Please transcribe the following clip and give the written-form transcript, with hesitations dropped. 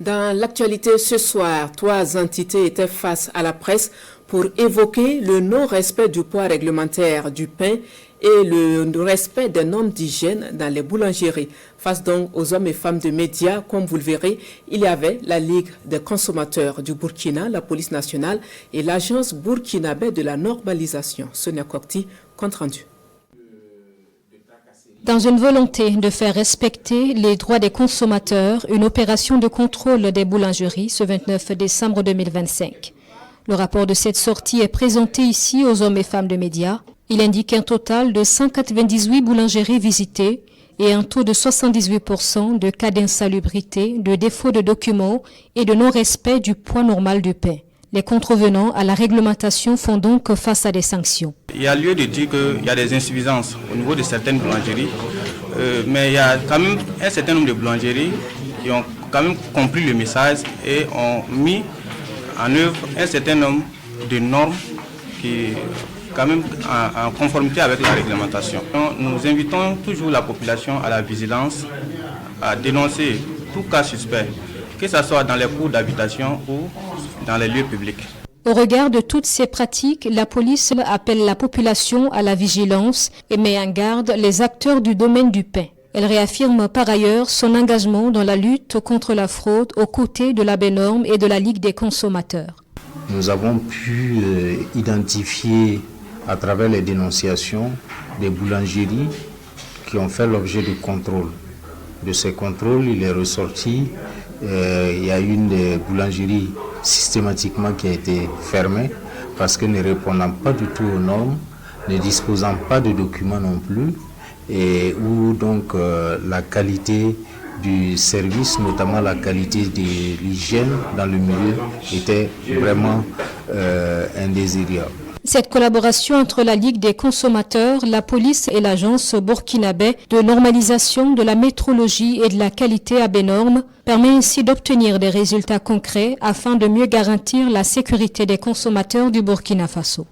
Dans l'actualité ce soir, 3 entités étaient face à la presse pour évoquer le non-respect du poids réglementaire du pain et le respect des normes d'hygiène dans les boulangeries. Face donc aux hommes et femmes de médias, comme vous le verrez, il y avait la Ligue des consommateurs du Burkina, la police nationale et l'agence burkinabé de la normalisation. Sonia Kokti, compte rendu. Dans une volonté de faire respecter les droits des consommateurs, une opération de contrôle des boulangeries ce 29 décembre 2025. Le rapport de cette sortie est présenté ici aux hommes et femmes de médias. Il indique un total de 198 boulangeries visitées et un taux de 78% de cas d'insalubrité, de défaut de documents et de non-respect du poids normal du pain. Les contrevenants à la réglementation font donc face à des sanctions. Il y a lieu de dire qu'il y a des insuffisances au niveau de certaines boulangeries, mais il y a quand même un certain nombre de boulangeries qui ont quand même compris le message et ont mis en œuvre un certain nombre de normes qui quand même en conformité avec la réglementation. Nous invitons toujours la population à la vigilance, à dénoncer tout cas suspect, que ce soit dans les cours d'habitation ou dans les lieux publics. Au regard de toutes ces pratiques, la police appelle la population à la vigilance et met en garde les acteurs du domaine du pain. Elle réaffirme par ailleurs son engagement dans la lutte contre la fraude aux côtés de la BENORM et de la Ligue des consommateurs. Nous avons pu identifier à travers les dénonciations des boulangeries qui ont fait l'objet de contrôles. De ces contrôles, il est ressorti, il y a une des boulangeries systématiquement qui a été fermée parce que ne répondant pas du tout aux normes, ne disposant pas de documents non plus, et où donc la qualité du service, notamment la qualité de l'hygiène dans le milieu, était vraiment indésirable. Cette collaboration entre la Ligue des consommateurs, la police et l'agence burkinabé de normalisation de la métrologie et de la qualité à BENORM permet ainsi d'obtenir des résultats concrets afin de mieux garantir la sécurité des consommateurs du Burkina Faso.